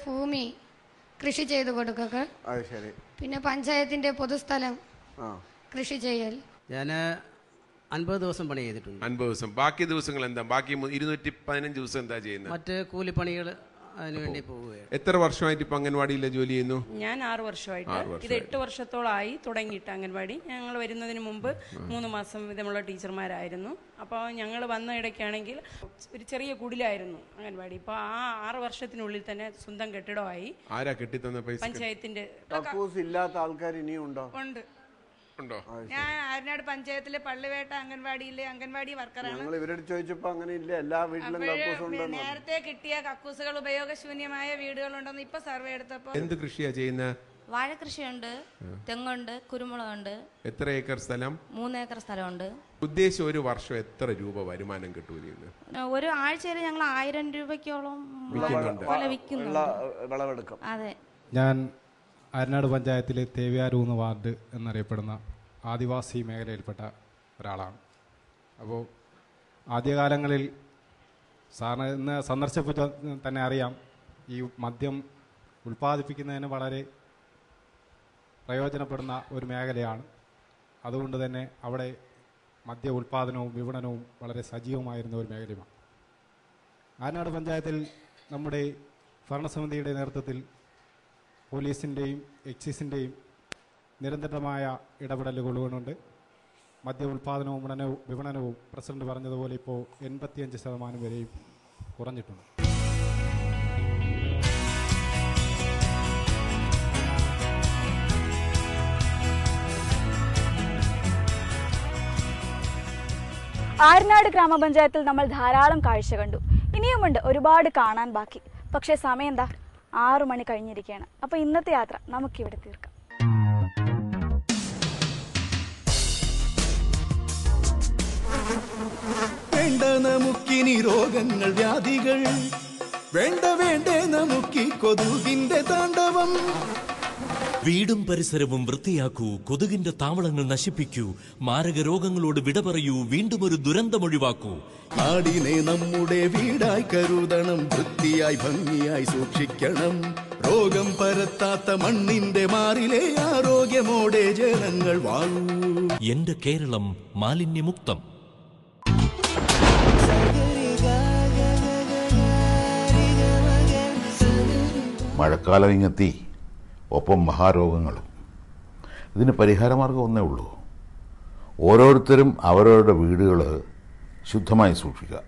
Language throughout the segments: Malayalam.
ഭൂമി കൃഷി ചെയ്ത് കൊടുക്കുക, പിന്നെ പഞ്ചായത്തിന്റെ പൊതുസ്ഥലം കൃഷി ചെയ്യൽ. ഞാൻ 50 ദിവസം പണി ചെയ്തിട്ടുണ്ട്. 50 ദിവസം. ബാക്കി ദിവസങ്ങൾ എന്താ? ബാക്കി 215 ദിവസം എന്താ ചെയ്യുന്നത്? മറ്റ് കൂലിപ്പണികൾ അതിനുവേണ്ടി പോവുകയാണ്. എത്ര വർഷമായിട്ട് ഇപ്പൊ അംഗൻവാടിയിലെ ജോലി ചെയ്യുന്നു? ഞാൻ 6 വർഷമായിട്ട്. ഇത് 8 വർഷത്തോളമായി തുടങ്ങിയിട്ട് അംഗൻവാടി. ഞങ്ങൾ വരുന്നതിന് മുമ്പ് 3 മാസം വിധമുള്ള ടീച്ചർമാരായിരുന്നു. അപ്പോൾ ഞങ്ങൾ വന്ന ഇടയ്ക്കാണെങ്കിൽ ഒരു ചെറിയ കുടിലായിരുന്നു അംഗൻവാടി. ഇപ്പോൾ ആ 6 വർഷത്തിനുള്ളിൽ തന്നെ സ്വന്തം കെട്ടിടമായി. ആരാ കെട്ടിത്തന്ന പൈസ? പഞ്ചായത്തിന്റെ. ഇല്ലാത്ത ആൾക്കാർ ഇനിയും ഉണ്ടോ? ഉണ്ട്. ഞാൻ ആര്യനാട് പഞ്ചായത്തിലെ പള്ളിവേട്ട അംഗൻവാടിയിലെ അംഗൻവാടി വർക്കറാണ്. ഞങ്ങൾ ഇവരോട് ചോദിച്ചപ്പോൾ അങ്ങനെ ഇല്ല, എല്ലാ വീട്ടിലും കക്കൂസ് ഉണ്ടെന്ന്. നേരത്തെ കിട്ടിയ കക്കൂസുകൾ ഉപയോഗശൂന്യമായ വീടുകളുണ്ടെന്ന് ഇപ്പൊ സർവേ എടുത്തപ്പോൾ. എന്ത് കൃഷിയാ ചെയ്യുന്നത്? വാഴ കൃഷിയുണ്ട്, തെങ്ങുണ്ട്, കുരുമുളകുണ്ട്. എത്ര ഏക്കർ സ്ഥലം? 3 ഏക്കർ സ്ഥലമുണ്ട്. ഉദ്ദേശം ഒരു വർഷം എത്ര രൂപ വരുമാനം കിട്ടൂന്ന്? ഒരു ആഴ്ചയിൽ ഞങ്ങൾ 1000 രൂപയ്ക്കോളം വിളവെടുക്കും. അതെ. ഞാൻ ആര്യനാട് പഞ്ചായത്തിലെ തേവ്യാരൂന്ന് വാർഡ് എന്നറിയപ്പെടുന്ന ആദിവാസി മേഖലയിൽപ്പെട്ട ഒരാളാണ്. അപ്പോൾ ആദ്യകാലങ്ങളിൽ സാറിന് ഇന്ന് സന്ദർശിച്ചപ്പോൾ തന്നെ അറിയാം, ഈ മദ്യം ഉൽപ്പാദിപ്പിക്കുന്നതിന് വളരെ പ്രയോജനപ്പെടുന്ന ഒരു മേഖലയാണ്. അതുകൊണ്ട് തന്നെ അവിടെ മദ്യ ഉൽപ്പാദനവും വിപണനവും വളരെ സജീവമായിരുന്ന ഒരു മേഖലയുമാണ്. ആര്യനാട് പഞ്ചായത്തിൽ നമ്മുടെ ഭരണസമിതിയുടെ നേതൃത്വത്തിൽ പോലീസിൻ്റെയും എക്സൈസിൻ്റെയും നിരന്തരമായ ഇടപെടലുകളുണ്ട്. മദ്യ ഉൽപ്പാദനവും വിപണനവും പ്രസിഡന്റ് പറഞ്ഞതുപോലെ ഇപ്പോൾ 85% വരെയും കുറഞ്ഞിട്ടുണ്ട്. ആര്യനാട് ഗ്രാമപഞ്ചായത്തിൽ നമ്മൾ ധാരാളം കാഴ്ച കണ്ടു. ഇനിയുമുണ്ട് ഒരുപാട് കാണാൻ ബാക്കി. പക്ഷേ സമയം എന്താ, 6 മണി കഴിഞ്ഞിരിക്കുകയാണ്. അപ്പോൾ ഇന്നത്തെ യാത്ര നമുക്കിവിടെ തീർക്കാം. വേണ്ട നമുക്കിനി രോഗങ്ങൾ വ്യാധികൾ, വേണ്ട വേണ്ടേ നമുക്കി കൊതുകിന്റെ താണ്ഡവം. വീടും പരിസരവും വൃത്തിയാക്കൂ, കൊതുകിന്റെ താവളങ്ങൾ നശിപ്പിക്കൂ, മാരക രോഗങ്ങളോട് വിട പറയൂ, വീണ്ടും ഒരു ദുരന്തമൊഴിവാക്കൂ. നാടിനെ നമ്മുടെ വീടായി കരുതണം, വൃത്തിയായി ഭംഗിയായി സൂക്ഷിക്കണം. രോഗം പരത്താത്ത മണ്ണിന്റെ മാറിലെ ആരോഗ്യമോടെ ജനങ്ങൾ വാഴൂ. എന്റെ കേരളം മാലിന്യമുക്തം. മഴക്കാലം ഇങ്ങെത്തി, ഒപ്പം മഹാരോഗങ്ങളും. ഇതിന് പരിഹാരമാർഗം ഒന്നേ ഉള്ളൂ, ഓരോരുത്തരും അവരവരുടെ വീടുകൾ ശുദ്ധമായി സൂക്ഷിക്കുക.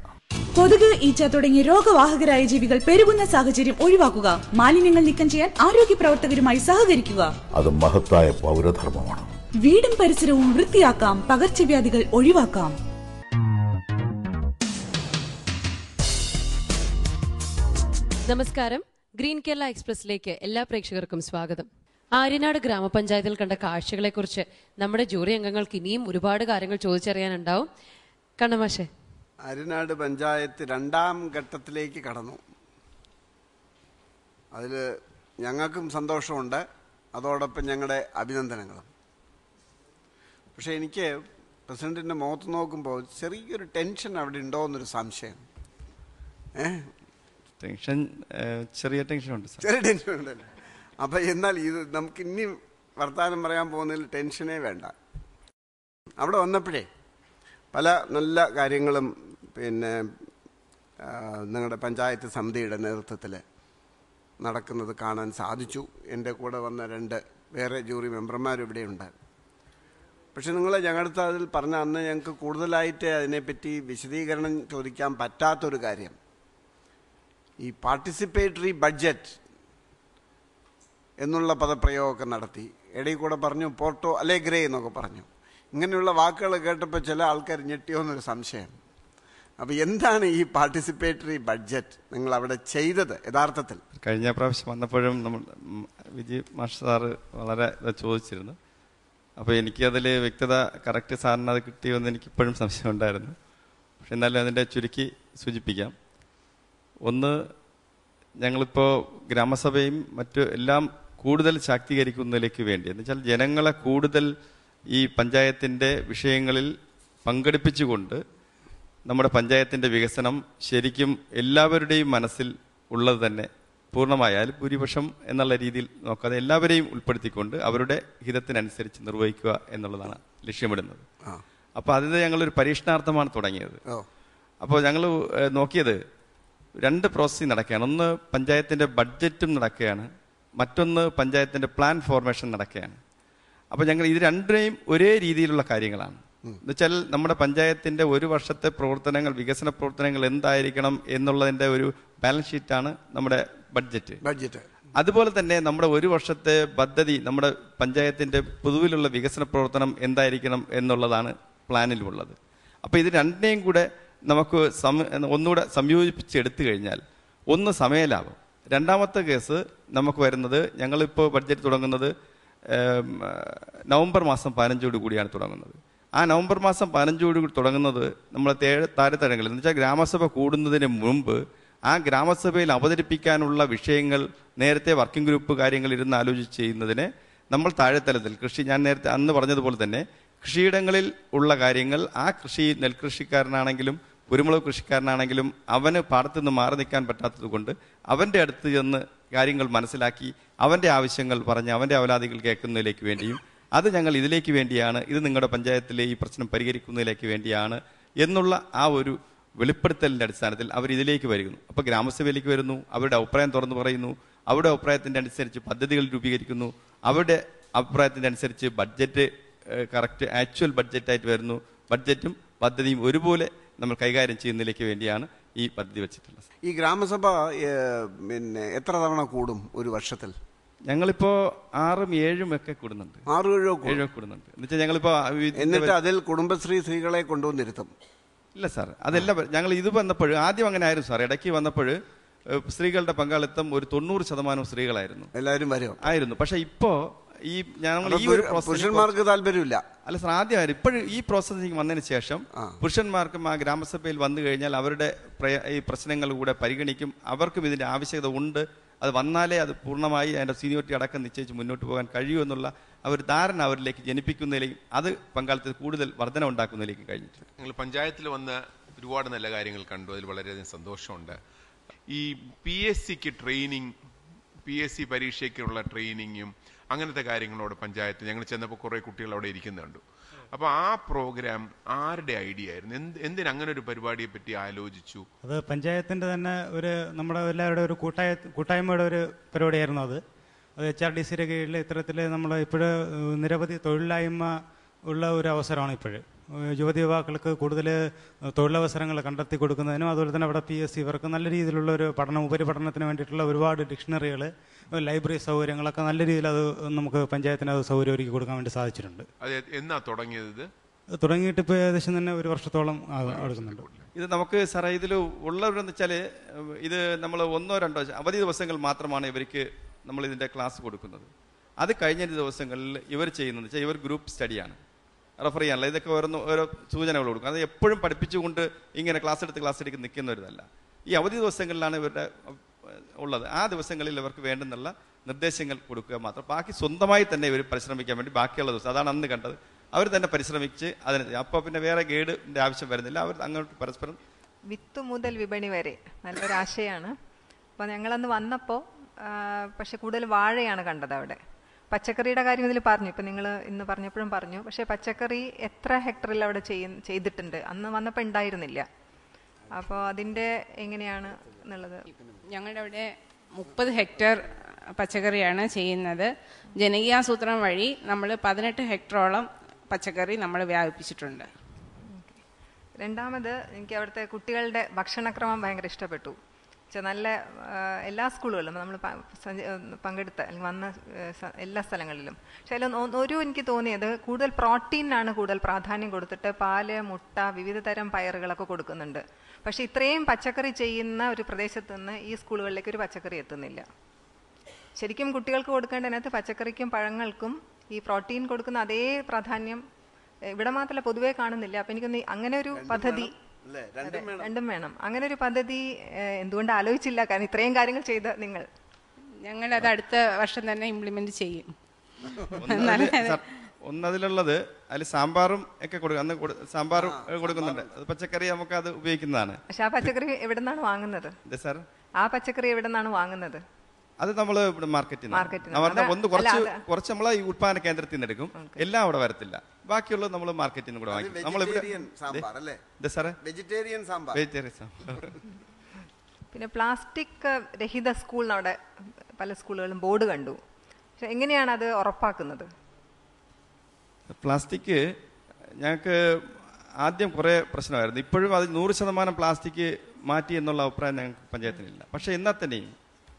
കൊതുക്, ഈച്ച തുടങ്ങിയ രോഗവാഹകരായ ജീവികൾ പെരുകുന്ന സാഹചര്യം ഒഴിവാക്കുക. മാലിന്യങ്ങൾ നീക്കം ചെയ്യാൻ ആരോഗ്യ പ്രവർത്തകരുമായി സഹകരിക്കുക. അത് മഹത്തായ പൗരധർമ്മമാണ്. വീടും പരിസരവും വൃത്തിയാക്കാം, പകർച്ചവ്യാധികൾ ഒഴിവാക്കാം. നമസ്കാരം. ഗ്രീൻ കേരള എക്സ്പ്രസിലേക്ക് എല്ലാ പ്രേക്ഷകർക്കും സ്വാഗതം. ആര്യനാട് ഗ്രാമപഞ്ചായത്തിൽ കണ്ട കാഴ്ചകളെക്കുറിച്ച് നമ്മുടെ ജൂറി അംഗങ്ങൾക്ക് ഇനിയും ഒരുപാട് കാര്യങ്ങൾ ചോദിച്ചറിയാനുണ്ടാവും. കണ്ണമാഷേ, ആര്യനാട് പഞ്ചായത്ത് 2ാം ഘട്ടത്തിലേക്ക് കടന്നു. അതിൽ ഞങ്ങൾക്കും സന്തോഷമുണ്ട്, അതോടൊപ്പം ഞങ്ങളുടെ അഭിനന്ദനങ്ങളും. പക്ഷേ എനിക്ക് പ്രസിഡന്റിൻ്റെ മുഖത്ത് നോക്കുമ്പോൾ ചെറിയൊരു ടെൻഷൻ അവിടെ ഉണ്ടോ എന്നൊരു സംശയം. ചെറിയ ടെൻഷൻ ഉണ്ടല്ലോ. അപ്പം എന്നാൽ ഇത് നമുക്ക് ഇനി വർത്തമാനം പറയാൻ പോകുന്നതിൽ ടെൻഷനേ വേണ്ട. അവിടെ വന്നപ്പോഴേ പല നല്ല കാര്യങ്ങളും പിന്നെ നിങ്ങളുടെ പഞ്ചായത്ത് സമിതിയുടെ നേതൃത്വത്തിൽ നടക്കുന്നത് കാണാൻ സാധിച്ചു. എൻ്റെ കൂടെ വന്ന 2 വേറെ ജൂറി മെമ്പർമാരും ഇവിടെയുണ്ട്. പക്ഷെ നിങ്ങൾ ഞങ്ങളുടെ അതിൽ പറഞ്ഞ അന്ന് ഞങ്ങൾക്ക് കൂടുതലായിട്ട് അതിനെപ്പറ്റി വിശദീകരണം ചോദിക്കാൻ പറ്റാത്തൊരു കാര്യം, ഈ പാർട്ടിസിപ്പേറ്ററി ബഡ്ജറ്റ് എന്നുള്ള പദപ്രയോഗമൊക്കെ നടത്തി. ഇടയിൽ കൂടെ പറഞ്ഞു പോർട്ടോ അലേഗ്രേ എന്നൊക്കെ പറഞ്ഞു. ഇങ്ങനെയുള്ള വാക്കുകൾ കേട്ടപ്പോൾ ചില ആൾക്കാർ ഞെട്ടിയോ എന്നൊരു സംശയം. അപ്പോൾ എന്താണ് ഈ പാർട്ടിസിപ്പേറ്ററി ബഡ്ജറ്റ് നിങ്ങൾ അവിടെ ചെയ്തത് യഥാർത്ഥത്തിൽ? കഴിഞ്ഞ പ്രാവശ്യം വന്നപ്പോഴും നമ്മൾ വിജയ് മാഷ് സാറ് വളരെ ചോദിച്ചിരുന്നു. അപ്പോൾ എനിക്കതിൽ വ്യക്തത കറക്റ്റ് സാറിന് അത് കിട്ടിയോന്ന് എനിക്കിപ്പോഴും സംശയം ഉണ്ടായിരുന്നു. പക്ഷെ എന്നാലും അതിൻ്റെ ചുരുക്കി സൂചിപ്പിക്കാം. ഒന്ന്, ഞങ്ങളിപ്പോൾ ഗ്രാമസഭയും മറ്റു എല്ലാം കൂടുതൽ ശാക്തീകരിക്കുന്നതിലേക്ക് വേണ്ടി, എന്ന് വെച്ചാൽ ജനങ്ങളെ കൂടുതൽ ഈ പഞ്ചായത്തിൻ്റെ വിഷയങ്ങളിൽ പങ്കെടുപ്പിച്ചുകൊണ്ട് നമ്മുടെ പഞ്ചായത്തിൻ്റെ വികസനം ശരിക്കും എല്ലാവരുടെയും മനസ്സിൽ ഉള്ളത് തന്നെ പൂർണ്ണമായാലും ഭൂരിപക്ഷം എന്നുള്ള രീതിയിൽ നോക്കാതെ എല്ലാവരെയും ഉൾപ്പെടുത്തിക്കൊണ്ട് അവരുടെ ഹിതത്തിനനുസരിച്ച് നിർവഹിക്കുക എന്നുള്ളതാണ് ലക്ഷ്യമിടുന്നത്. അപ്പോൾ അതിന് ഞങ്ങളൊരു പരീക്ഷണാർത്ഥമാണ് തുടങ്ങിയത്. അപ്പോൾ ഞങ്ങൾ നോക്കിയത് 2 പ്രോസസ്സിങ് നടക്കുകയാണ്. ഒന്ന് പഞ്ചായത്തിൻ്റെ ബഡ്ജറ്റും നടക്കുകയാണ്, മറ്റൊന്ന് പഞ്ചായത്തിൻ്റെ പ്ലാൻ ഫോർമേഷൻ നടക്കുകയാണ്. അപ്പോൾ ഞങ്ങൾ ഇത് രണ്ടിനെയും ഒരേ രീതിയിലുള്ള കാര്യങ്ങളാണ്. എന്നുവെച്ചാൽ നമ്മുടെ പഞ്ചായത്തിൻ്റെ ഒരു വർഷത്തെ പ്രവർത്തനങ്ങൾ, വികസന പ്രവർത്തനങ്ങൾ എന്തായിരിക്കണം എന്നുള്ളതിൻ്റെ ഒരു ബാലൻസ് ഷീറ്റാണ് നമ്മുടെ ബഡ്ജറ്റ്. അതുപോലെ തന്നെ നമ്മുടെ ഒരു വർഷത്തെ പദ്ധതി, നമ്മുടെ പഞ്ചായത്തിൻ്റെ പൊതുവിലുള്ള വികസന പ്രവർത്തനം എന്തായിരിക്കണം എന്നുള്ളതാണ് പ്ലാനിലുള്ളത്. അപ്പോൾ ഇത് രണ്ടിനെയും കൂടെ നമുക്ക് ഒന്നുകൂടെ സംയോജിപ്പിച്ചെടുത്തു കഴിഞ്ഞാൽ ഒന്ന് സമയലാഭം. രണ്ടാമത്തെ കേസ് നമുക്ക് വരുന്നത്, ഞങ്ങളിപ്പോൾ ബഡ്ജറ്റ് തുടങ്ങുന്നത് നവംബർ മാസം 15 കൂടിയാണ് തുടങ്ങുന്നത്. ആ നവംബർ മാസം 15 കൂടി തുടങ്ങുന്നത് നമ്മളെ താരതമ്യങ്ങളിൽ എന്ന് വെച്ചാൽ ഗ്രാമസഭ കൂടുന്നതിന് മുമ്പ് ആ ഗ്രാമസഭയിൽ അവതരിപ്പിക്കാനുള്ള വിഷയങ്ങൾ നേരത്തെ വർക്കിംഗ് ഗ്രൂപ്പ് കാര്യങ്ങൾ ഇരുന്ന് ആലോചിച്ച് ചെയ്യുന്നതിന് നമ്മൾ താഴെത്തലത്തിൽ കൃഷി, ഞാൻ നേരത്തെ അന്ന് പറഞ്ഞതുപോലെ തന്നെ കൃഷിയിടങ്ങളിൽ ഉള്ള കാര്യങ്ങൾ, ആ കൃഷി നെൽകൃഷിക്കാരനാണെങ്കിലും കുരുമുളക് കൃഷിക്കാരനാണെങ്കിലും അവന് പാടത്തു നിന്ന് മാറി നിൽക്കാൻ പറ്റാത്തത് കൊണ്ട് അവൻ്റെ അടുത്ത് ചെന്ന് കാര്യങ്ങൾ മനസ്സിലാക്കി അവൻ്റെ ആവശ്യങ്ങൾ പറഞ്ഞ് അവൻ്റെ അവലാദികൾ കേൾക്കുന്നതിലേക്ക് വേണ്ടിയും, അത് ഞങ്ങൾ ഇതിലേക്ക് വേണ്ടിയാണ്, ഇത് നിങ്ങളുടെ പഞ്ചായത്തിലെ ഈ പ്രശ്നം പരിഹരിക്കുന്നതിലേക്ക് വേണ്ടിയാണ് എന്നുള്ള ആ ഒരു വെളിപ്പെടുത്തലിൻ്റെ അടിസ്ഥാനത്തിൽ അവർ ഇതിലേക്ക് വരുന്നു. അപ്പോൾ ഗ്രാമസഭയിലേക്ക് വരുന്നു, അവരുടെ അഭിപ്രായം തുറന്നു പറയുന്നു, അവരുടെ അഭിപ്രായത്തിൻ്റെ അനുസരിച്ച് പദ്ധതികൾ രൂപീകരിക്കുന്നു, അവരുടെ അഭിപ്രായത്തിൻ്റെ അനുസരിച്ച് ബഡ്ജറ്റ് കറക്റ്റ് ആക്ച്വൽ ബഡ്ജറ്റായിട്ട് വരുന്നു. ബഡ്ജറ്റും പദ്ധതിയും ഒരുപോലെ നമ്മൾ കൈകാര്യം ചെയ്യുന്നതിലേക്ക് വേണ്ടിയാണ് ഈ പദ്ധതി വെച്ചിട്ടുള്ളത്. ഈ ഗ്രാമസഭ പിന്നെ എത്ര തവണ കൂടും ഒരു വർഷത്തിൽ? ഞങ്ങളിപ്പോ 6ഉം 7ഉം ഒക്കെ കൂടുന്നുണ്ട്. 6-7 കൂടുന്നുണ്ട്. എന്നുവെച്ചാൽ ഞങ്ങളിപ്പോ എന്നിട്ട് അതിൽ കുടുംബശ്രീ സ്ത്രീകളെ കൊണ്ടുവന്നിരുത്തും? ഇല്ല സാർ, അതെല്ലാം ഞങ്ങൾ ഇത് വന്നപ്പോൾ ആദ്യം അങ്ങനെ ആയിരുന്നു സാർ. ഇടയ്ക്ക് വന്നപ്പോൾ സ്ത്രീകളുടെ പങ്കാളിത്തം ഒരു 90% സ്ത്രീകളായിരുന്നു, എല്ലാവരും ആയിരുന്നു. പക്ഷെ ഇപ്പോ ഈ ഞങ്ങൾ ഈ ഒരു പുരുഷന്മാർക്ക് താല്പര്യമില്ല. അല്ല സാർ, ആദ്യമായിരുന്നു. ഇപ്പോഴും ഈ പ്രോസസ്സിങ് വന്നതിന് ശേഷം പുരുഷന്മാർക്കും ആ ഗ്രാമസഭയിൽ വന്നു കഴിഞ്ഞാൽ അവരുടെ ഈ പ്രശ്നങ്ങൾ കൂടെ പരിഗണിക്കും, അവർക്കും ഇതിന്റെ ആവശ്യകത ഉണ്ട്, അത് വന്നാലേ അത് പൂർണ്ണമായി അതിന്റെ സീനിയോറിറ്റി അടക്കം നിശ്ചയിച്ച് മുന്നോട്ട് പോകാൻ കഴിയുമെന്നുള്ള ഒരു ധാരണ അവരിലേക്ക് ജനിപ്പിക്കുന്നതിലേക്കും അത് പങ്കാളിത്തത്തിൽ കൂടുതൽ വർധന ഉണ്ടാക്കുന്നതിലേക്ക് കഴിഞ്ഞിട്ടുണ്ട്. നിങ്ങൾ പഞ്ചായത്തിൽ വന്ന് ഒരുപാട് നല്ല കാര്യങ്ങൾ കണ്ടു, അതിൽ വളരെയധികം സന്തോഷമുണ്ട്. ഈ PSCക്ക് ട്രെയിനിങ്, PSC പരീക്ഷയ്ക്കുള്ള ട്രെയിനിങ്ങും അങ്ങനത്തെ കാര്യങ്ങളോട് പഞ്ചായത്ത് ഞങ്ങൾ ചെന്നപ്പോൾ കുറേ കുട്ടികൾ അവിടെ ഇരിക്കുന്നുണ്ട്. അപ്പോൾ ആ പ്രോഗ്രാം ആരുടെ ഐഡിയ ആയിരുന്നു? എന്തിന് അങ്ങനെ ഒരു പരിപാടിയെ പറ്റി ആലോചിച്ചു? അത് പഞ്ചായത്തിൻ്റെ തന്നെ നമ്മുടെ എല്ലാവരുടെ ഒരു കൂട്ടായ്മയുടെ ഒരു പരിപാടിയായിരുന്നു അത്. HRDCയുടെ കീഴിൽ ഇത്തരത്തിൽ നമ്മൾ ഇപ്പോഴ് നിരവധി തൊഴിലില്ലായ്മ ഉള്ള ഒരു അവസരമാണ് ഇപ്പോഴ്. യുവതി യുവാക്കൾക്ക് കൂടുതൽ തൊഴിലവസരങ്ങൾ കണ്ടെത്തി കൊടുക്കുന്നതിനും അതുപോലെ തന്നെ അവിടെ PSC ഇവർക്ക് നല്ല രീതിയിലുള്ള ഒരു ഉപരിപഠനത്തിന് വേണ്ടിയിട്ടുള്ള ഒരുപാട് ഡിക്ഷണറികൾ, ലൈബ്രറി സൗകര്യങ്ങളൊക്കെ നല്ല രീതിയിൽ അത് നമുക്ക് പഞ്ചായത്തിന് അത് സൗകര്യം ഒരുക്കി കൊടുക്കാൻ വേണ്ടി സാധിച്ചിട്ടുണ്ട്. എന്നാ തുടങ്ങിയത്? തുടങ്ങിയിട്ട് ഇപ്പോൾ ഏകദേശം തന്നെ 1 വർഷത്തോളം എടുക്കുന്നുണ്ട്. ഇത് നമുക്ക് സാറേ ഇതിൽ ഉള്ളവരെന്ന് വെച്ചാൽ ഇത് നമ്മൾ 1-2 അവധി ദിവസങ്ങൾ മാത്രമാണ് ഇവർക്ക് നമ്മൾ ഇതിൻ്റെ ക്ലാസ് കൊടുക്കുന്നത്. അത് കഴിഞ്ഞ ദിവസങ്ങളിൽ ഇവർ ചെയ്യുന്നത് വെച്ചാൽ ഇവർ ഗ്രൂപ്പ് സ്റ്റഡിയാണ്, റെഫർ ചെയ്യാനുള്ള ഇതൊക്കെ ഓരോ സൂചനകൾ കൊടുക്കും. അത് എപ്പോഴും പഠിപ്പിച്ചുകൊണ്ട് ഇങ്ങനെ ക്ലാസ് എടുത്ത് നിൽക്കുന്നവരല്ല. ഈ അവധി ദിവസങ്ങളിലാണ് ഇവരുടെ ഉള്ളത്. ആ ദിവസങ്ങളിൽ ഇവർക്ക് വേണ്ടുന്നുള്ള നിർദ്ദേശങ്ങൾ കൊടുക്കുക മാത്രം. ബാക്കി സ്വന്തമായി തന്നെ ഇവർ പരിശ്രമിക്കാൻ വേണ്ടി ബാക്കിയുള്ള ദിവസം, അതാണ് അന്ന് കണ്ടത്, അവർ തന്നെ പരിശ്രമിച്ച് അതിന് അപ്പോൾ പിന്നെ വേറെ ഗൈഡിൻ്റെ ആവശ്യം വരുന്നില്ല. അവർ അങ്ങോട്ട് പരസ്പരം വിത്ത് മുതൽ വിപണി വരെ നല്ലൊരാശയമാണ്. അപ്പോൾ ഞങ്ങളന്ന് വന്നപ്പോൾ പക്ഷെ കൂടുതൽ വാഴയാണ് കണ്ടത് അവിടെ. പച്ചക്കറിയുടെ കാര്യം ഇതിൽ പറഞ്ഞു, ഇപ്പം നിങ്ങൾ ഇന്ന് പറഞ്ഞപ്പോഴും പറഞ്ഞു. പക്ഷേ പച്ചക്കറി എത്ര ഹെക്ടറിൽ അവിടെ ചെയ്തിട്ടുണ്ട്, അന്ന് വന്നപ്പോൾ ഉണ്ടായിരുന്നില്ല. അപ്പോൾ അതിൻ്റെ എങ്ങനെയാണ് എന്നുള്ളത്? ഞങ്ങളുടെ അവിടെ 30 ഹെക്ടർ പച്ചക്കറിയാണ് ചെയ്യുന്നത്. ജനകീയാസൂത്രണം വഴി നമ്മൾ 18 ഹെക്ടറോളം പച്ചക്കറി നമ്മൾ വ്യാപിപ്പിച്ചിട്ടുണ്ട്. രണ്ടാമത് എനിക്ക് അവിടുത്തെ കുട്ടികളുടെ ഭക്ഷണക്രമം ഭയങ്കര ഇഷ്ടപ്പെട്ടു. നല്ല എല്ലാ സ്കൂളുകളിലും നമ്മൾ പങ്കെടുത്ത അല്ലെങ്കിൽ വന്ന എല്ലാ സ്ഥലങ്ങളിലും. പക്ഷെ അതിൽ എനിക്ക് തോന്നിയത് കൂടുതൽ പ്രോട്ടീനാണ് കൂടുതൽ പ്രാധാന്യം കൊടുത്തിട്ട് പാല്, മുട്ട, വിവിധ തരം പയറുകളൊക്കെ കൊടുക്കുന്നുണ്ട്. പക്ഷെ ഇത്രയും പച്ചക്കറി ചെയ്യുന്ന ഒരു പ്രദേശത്ത് നിന്ന് ഈ സ്കൂളുകളിലേക്ക് ഒരു പച്ചക്കറി എത്തുന്നില്ല. ശരിക്കും കുട്ടികൾക്ക് കൊടുക്കേണ്ടതിനകത്ത് പച്ചക്കറിക്കും പഴങ്ങൾക്കും ഈ പ്രോട്ടീൻ കൊടുക്കുന്ന അതേ പ്രാധാന്യം ഇവിടെ മാത്രമല്ല പൊതുവേ കാണുന്നില്ല. അപ്പം എനിക്കൊന്ന് അങ്ങനെ ഒരു പദ്ധതി രണ്ടും വേണം. അങ്ങനെ ഒരു പദ്ധതി എന്തുകൊണ്ട് ആലോചിച്ചില്ല? കാരണം ഇത്രയും കാര്യങ്ങൾ ചെയ്ത നിങ്ങൾ. ഞങ്ങളത് അടുത്ത വർഷം തന്നെ ഇംപ്ലിമെന്റ് ചെയ്യും. ഒന്നതിലുള്ളത് അതിൽ സാമ്പാറും ഒക്കെ കൊടുക്കും. അന്ന് സാമ്പാറും കൊടുക്കുന്നുണ്ട്. അത് പച്ചക്കറി നമുക്ക് അത് ഉപയോഗിക്കുന്നതാണ്. പക്ഷെ ആ പച്ചക്കറി എവിടെ നിന്നാണ് വാങ്ങുന്നത്? സാർ, ആ പച്ചക്കറി എവിടെ നിന്നാണ് വാങ്ങുന്നത്? അത് നമ്മൾ ഇവിടെ മാർക്കറ്റിൽ ഒന്ന് കുറച്ച് നമ്മൾ ഈ ഉത്പാദന കേന്ദ്രത്തിൽ നിന്ന് എടുക്കും. എല്ലാം അവിടെ വരത്തില്ല. ബാക്കിയുള്ളത് നമ്മൾ മാർക്കറ്റിൽ നിന്ന് കൂടെ വാങ്ങിക്കും. വെജിറ്റേറിയൻ സാമ്പാർ. പിന്നെ പ്ലാസ്റ്റിക് രഹിത സ്കൂൾ അവിടെ പല സ്കൂളുകളും ബോർഡ് കണ്ടു. പക്ഷെ എങ്ങനെയാണ് അത് ഉറപ്പാക്കുന്നത്? പ്ലാസ്റ്റിക് ഞങ്ങൾക്ക് ആദ്യം കുറേ പ്രശ്നമായിരുന്നു. ഇപ്പോഴും അത് 100% പ്ലാസ്റ്റിക് മാറ്റി എന്നുള്ള അഭിപ്രായം ഞങ്ങൾക്ക് പഞ്ചായത്തിനില്ല. പക്ഷേ എന്നാൽ തന്നെയും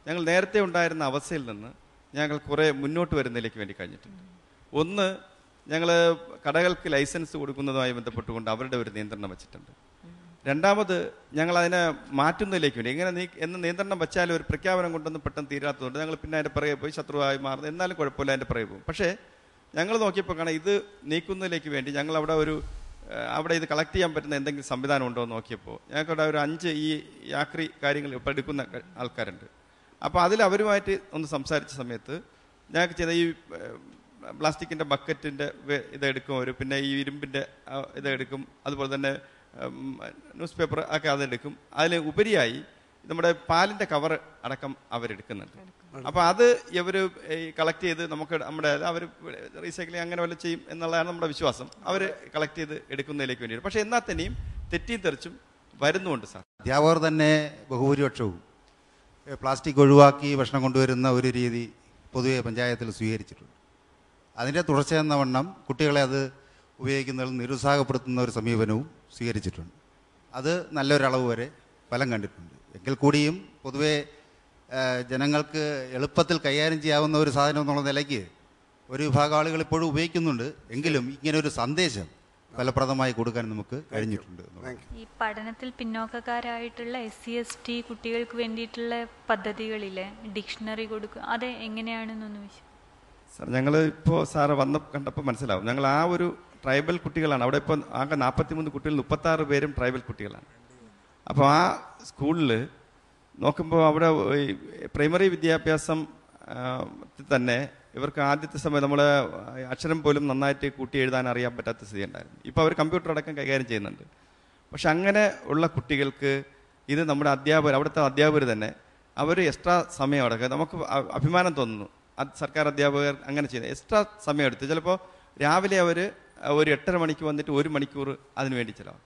ഞങ്ങൾ നേരത്തെ ഉണ്ടായിരുന്ന അവസ്ഥയിൽ നിന്ന് ഞങ്ങൾ കുറേ മുന്നോട്ട് വരുന്നതിലേക്ക് വേണ്ടി കഴിഞ്ഞിട്ടുണ്ട്. ഒന്ന്, ഞങ്ങൾ കടകൾക്ക് ലൈസൻസ് കൊടുക്കുന്നതുമായി ബന്ധപ്പെട്ടുകൊണ്ട് അവരുടെ ഒരു നിയന്ത്രണം വെച്ചിട്ടുണ്ട്. രണ്ടാമത് ഞങ്ങൾ അതിനെ മാറ്റുന്നതിലേക്ക് വേണ്ടി എങ്ങനെ എന്ന് നിയന്ത്രണം വെച്ചാലും ഒരു പ്രഖ്യാപനം കൊണ്ടൊന്നും പെട്ടെന്ന് തീരാത്തതുകൊണ്ട് ഞങ്ങൾ പിന്നെ അതിൻ്റെ പിറകെ പോയി ശത്രുവായി മാറുന്നത്. എന്നാലും കുഴപ്പമില്ല, അതിൻ്റെ പിറകെ പോകും. പക്ഷേ ഞങ്ങൾ നോക്കിയപ്പോൾ കാണാം ഇത് നീക്കുന്നതിലേക്ക് വേണ്ടി ഞങ്ങൾ അവിടെ ഇത് കളക്ട് ചെയ്യാൻ പറ്റുന്ന എന്തെങ്കിലും സംവിധാനം ഉണ്ടോ എന്ന് നോക്കിയപ്പോൾ ഞങ്ങൾക്കവിടെ ഒരു 5 ഈ യാത്രി കാര്യങ്ങൾ ഇപ്പോൾ എടുക്കുന്ന ആൾക്കാരുണ്ട്. അപ്പോൾ അതിൽ അവരുമായിട്ട് ഒന്ന് സംസാരിച്ച സമയത്ത് ഞങ്ങൾക്ക് ചെയ്ത ഈ പ്ലാസ്റ്റിക്കിൻ്റെ ബക്കറ്റിൻ്റെ ഇതെടുക്കും അവർ, പിന്നെ ഈ ഇരുമ്പിൻ്റെ ഇതെടുക്കും, അതുപോലെ തന്നെ ന്യൂസ് പേപ്പർ ഒക്കെ അതെടുക്കും. അതിൽ ഉപരിയായി നമ്മുടെ പാലിൻ്റെ കവർ അടക്കം അവരെടുക്കുന്നുണ്ട്. അപ്പോൾ അത് ഇവർ കളക്ട് ചെയ്ത് നമ്മുടെ അവർ റീസൈക്ലിംഗ് അങ്ങനെ വല്ല ചെയ്യും എന്നുള്ളതാണ് നമ്മുടെ വിശ്വാസം. അവർ കളക്ട് ചെയ്ത് എടുക്കുന്നതിലേക്ക് വേണ്ടിയിട്ട്. പക്ഷേ എന്നാൽ തന്നെയും തെറ്റിയും തെറിച്ചും വരുന്നുണ്ട് സാർ. അധ്യാപകർ തന്നെ ബഹുഭൂരിപക്ഷവും പ്ലാസ്റ്റിക് ഒഴിവാക്കി ഭക്ഷണം കൊണ്ടുവരുന്ന ഒരു രീതി പൊതുവെ പഞ്ചായത്തിൽ സ്വീകരിച്ചിട്ടുണ്ട്. അതിൻ്റെ തുടർച്ചയെന്ന വണ്ണം കുട്ടികളെ അത് ഉപയോഗിക്കുന്നതിൽ നിരുത്സാഹപ്പെടുത്തുന്ന ഒരു സമീപനവും സ്വീകരിച്ചിട്ടുണ്ട്. അത് നല്ലൊരളവ് വരെ ഫലം കണ്ടിട്ടുണ്ട്. എങ്കിൽ കൂടിയും പൊതുവെ ജനങ്ങൾക്ക് എളുപ്പത്തിൽ കൈകാര്യം ചെയ്യാവുന്ന ഒരു സാധനം എന്നുള്ള നിലയ്ക്ക് ഒരു വിഭാഗം ആളുകൾ ഇപ്പോഴും ഉപയോഗിക്കുന്നുണ്ട്. എങ്കിലും ഇങ്ങനെ ഒരു സന്ദേശം ഫലപ്രദമായി കൊടുക്കാൻ നമുക്ക് കഴിഞ്ഞിട്ടുണ്ട്. ഈ പഠനത്തിൽ പിന്നോക്കക്കാരായിട്ടുള്ള SC/ST കുട്ടികൾക്ക് വേണ്ടിയിട്ടുള്ള പദ്ധതികളിലെ ഡിക്ഷണറി കൊടുക്കുക, അത് എങ്ങനെയാണെന്നൊന്ന് സാർ ഞങ്ങൾ ഇപ്പോൾ സാറ് വന്ന് കണ്ടപ്പോൾ മനസ്സിലാവും. ഞങ്ങൾ ആ ഒരു ട്രൈബൽ കുട്ടികളാണ് അവിടെ ഇപ്പോൾ ആകെ 43 കുട്ടികൾ, 36 പേരും ട്രൈബൽ കുട്ടികളാണ്. അപ്പോൾ ആ സ്കൂളിൽ നോക്കുമ്പോൾ അവിടെ പ്രൈമറി വിദ്യാഭ്യാസം തന്നെ ഇവർക്ക് ആദ്യത്തെ സമയം നമ്മളെ അക്ഷരം പോലും നന്നായിട്ട് കൂട്ടി എഴുതാൻ അറിയാൻ പറ്റാത്ത സ്ഥിതി ഉണ്ടായിരുന്നു. ഇപ്പോൾ അവർ കമ്പ്യൂട്ടർ അടക്കം കൈകാര്യം ചെയ്യുന്നുണ്ട്. പക്ഷെ അങ്ങനെ ഉള്ള കുട്ടികൾക്ക് ഇത് നമ്മുടെ അവിടുത്തെ അധ്യാപകർ തന്നെ അവർ എക്സ്ട്രാ സമയം അടക്കം നമുക്ക് അഭിമാനം തോന്നുന്നു. സർക്കാർ അധ്യാപകർ അങ്ങനെ ചെയ്യുന്നത് എക്സ്ട്രാ സമയം എടുത്ത് ചിലപ്പോൾ രാവിലെ അവർ ഒരു 8:30 മണിക്ക് വന്നിട്ട് 1 മണിക്കൂർ അതിന് വേണ്ടി ചിലവാകും.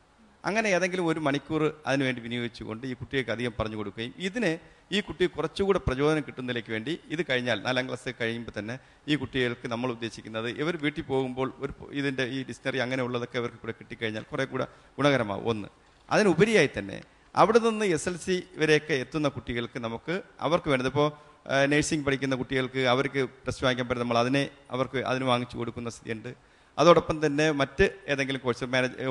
അങ്ങനെ ഏതെങ്കിലും 1 മണിക്കൂർ അതിനുവേണ്ടി വിനിയോഗിച്ചുകൊണ്ട് ഈ കുട്ടികൾക്ക് അധികം പറഞ്ഞു കൊടുക്കുകയും ഇതിന് ഈ കുട്ടി കുറച്ചുകൂടെ പ്രചോദനം കിട്ടുന്നതിലേക്ക് വേണ്ടി ഇത് കഴിഞ്ഞാൽ 4ാം ക്ലാസ് കഴിയുമ്പോൾ തന്നെ ഈ കുട്ടികൾക്ക് നമ്മൾ ഉദ്ദേശിക്കുന്നത് ഇവർ വീട്ടിൽ പോകുമ്പോൾ ഇതിൻ്റെ ഈ ഡിക്ഷണറി അങ്ങനെയുള്ളതൊക്കെ അവർക്ക് കൂടെ കിട്ടിക്കഴിഞ്ഞാൽ കുറേ കൂടെ ഗുണകരമാവും. ഒന്ന്, അതിനുപരിയായി തന്നെ അവിടെ നിന്ന് SLC വരെയൊക്കെ എത്തുന്ന കുട്ടികൾക്ക് അവർക്ക് വേണ്ടത് ഇപ്പോൾ നേഴ്സിംഗ് പഠിക്കുന്ന കുട്ടികൾക്ക് അവർക്ക് ടെസ്റ്റ് വാങ്ങിക്കാൻ പറ്റും, നമ്മൾ അതിന് വാങ്ങിച്ചു കൊടുക്കുന്ന സ്ഥിതിയുണ്ട്. അതോടൊപ്പം തന്നെ മറ്റ് ഏതെങ്കിലും കോഴ്സ്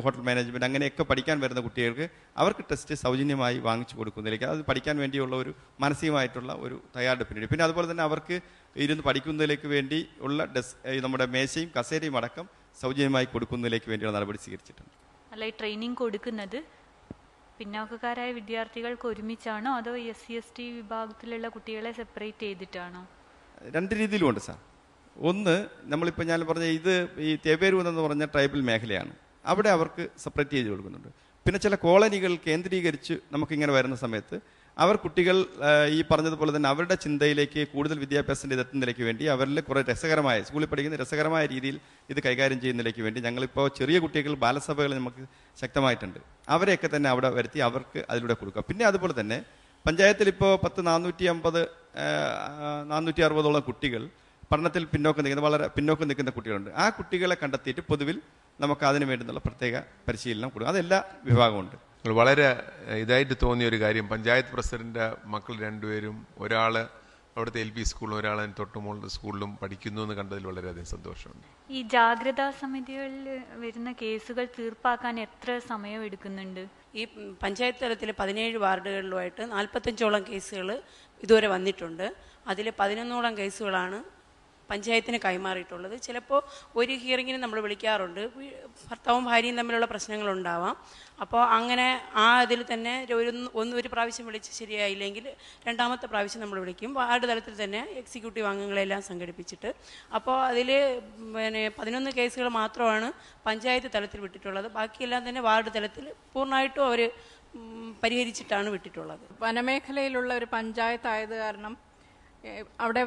ഹോട്ടൽ മാനേജ്മെൻറ്റ് അങ്ങനെയൊക്കെ പഠിക്കാൻ വരുന്ന കുട്ടികൾക്ക് അവർക്ക് ടെസ്റ്റ് സൗജന്യമായി വാങ്ങിച്ചു കൊടുക്കുന്നതിലേക്ക് അത് പഠിക്കാൻ വേണ്ടിയുള്ള ഒരു മാനസികമായിട്ടുള്ള ഒരു തയ്യാറെടുപ്പിനുണ്ട്. പിന്നെ അതുപോലെ തന്നെ അവർക്ക് ഇരുന്ന് പഠിക്കുന്നതിലേക്ക് വേണ്ടി ഉള്ള നമ്മുടെ മേശയും കസേരയും അടക്കം സൗജന്യമായി കൊടുക്കുന്നതിലേക്ക് വേണ്ടിയുള്ള നടപടി സ്വീകരിച്ചിട്ടുണ്ട്. അല്ല, ഈ ട്രെയിനിങ് കൊടുക്കുന്നത് പിന്നോക്കക്കാരായ വിദ്യാർത്ഥികൾക്ക് ഒരുമിച്ചാണോ അതോ SC/ST വിഭാഗത്തിലുള്ള കുട്ടികളെ സെപ്പറേറ്റ് ചെയ്തിട്ടാണോ? 2 രീതിയിലുമുണ്ട് സാർ. ഒന്ന്, നമ്മളിപ്പോൾ ഞാൻ പറഞ്ഞ ഈ തേവേരൂർ എന്ന് പറഞ്ഞ ട്രൈബൽ മേഖലയാണ്, അവിടെ അവർക്ക് സെപ്പറേറ്റ് ചെയ്ത് കൊടുക്കുന്നുണ്ട്. പിന്നെ ചില കോളനികൾ കേന്ദ്രീകരിച്ച് നമുക്കിങ്ങനെ വരുന്ന സമയത്ത് കുട്ടികൾ ഈ പറഞ്ഞതുപോലെ തന്നെ അവരുടെ ചിന്തയിലേക്ക് കൂടുതൽ വിദ്യാഭ്യാസത്തിൻ്റെ ഇതെത്തുന്നതിലേക്ക് വേണ്ടി അവരിൽ കുറേ സ്കൂളിൽ പഠിക്കുന്ന രസകരമായ രീതിയിൽ ഇത് കൈകാര്യം ചെയ്യുന്നതിലേക്ക് വേണ്ടി ഞങ്ങളിപ്പോൾ ചെറിയ കുട്ടികൾ ബാലസഭകൾ നമുക്ക് ശക്തമായിട്ടുണ്ട്. അവരെയൊക്കെ തന്നെ അവിടെ വരുത്തി അവർക്ക് അതിലൂടെ കൊടുക്കുക. പിന്നെ അതുപോലെ തന്നെ പഞ്ചായത്തിൽ ഇപ്പോൾ 460 കുട്ടികൾ പഠനത്തിൽ വളരെ പിന്നോക്കം നിൽക്കുന്ന കുട്ടികളുണ്ട്. ആ കുട്ടികളെ കണ്ടെത്തിയിട്ട് പൊതുവിൽ നമുക്ക് അതിന് വേണ്ടുന്നുള്ള പ്രത്യേക പരിശീലനം കൊടുക്കും. അതെല്ലാ വിഭാഗമുണ്ട്. വളരെ ഇതായിട്ട് തോന്നിയ ഒരു കാര്യം, പഞ്ചായത്ത് പ്രസിഡന്റ് മക്കൾ 2 പേരും, ഒരാൾ അവിടുത്തെ LP സ്കൂളിലും ഒരാൾ തൊട്ടുമുള്ള സ്കൂളിലും പഠിക്കുന്നു എന്ന് കണ്ടതിൽ വളരെയധികം സന്തോഷമുണ്ട്. ഈ ജാഗ്രതാ സമിതികളിൽ വരുന്ന കേസുകൾ തീർപ്പാക്കാൻ എത്ര സമയം എടുക്കുന്നുണ്ട്? ഈ പഞ്ചായത്ത് തലത്തിൽ 17 വാർഡുകളിലുമായിട്ട് 45ഓളം കേസുകൾ ഇതുവരെ വന്നിട്ടുണ്ട്. അതിൽ 11ഓളം കേസുകളാണ് പഞ്ചായത്തിന് കൈമാറിയിട്ടുള്ളത്. ചിലപ്പോൾ ഒരു ഹിയറിങ്ങിന് നമ്മൾ വിളിക്കാറുണ്ട്, ഭർത്താവും ഭാര്യയും തമ്മിലുള്ള പ്രശ്നങ്ങളുണ്ടാവാം. അപ്പോൾ അങ്ങനെ ഇതിൽ തന്നെ ഒരു പ്രാവശ്യം വിളിച്ച് ശരിയായില്ലെങ്കിൽ 2ാമത്തെ പ്രാവശ്യം നമ്മൾ വിളിക്കും. വാർഡ് തലത്തിൽ തന്നെ എക്സിക്യൂട്ടീവ് അംഗങ്ങളെല്ലാം സംഘടിപ്പിച്ചിട്ട്. അപ്പോൾ അതിൽ 11 കേസുകൾ മാത്രമാണ് പഞ്ചായത്ത് തലത്തിൽ വിട്ടിട്ടുള്ളത്. ബാക്കിയെല്ലാം തന്നെ വാർഡ് തലത്തിൽ പൂർണ്ണമായിട്ടും അവർ പരിഹരിച്ചിട്ടാണ് വിട്ടിട്ടുള്ളത്. വനമേഖലയിലുള്ള ഒരു പഞ്ചായത്ത് ആയത് കാരണം അവിടെ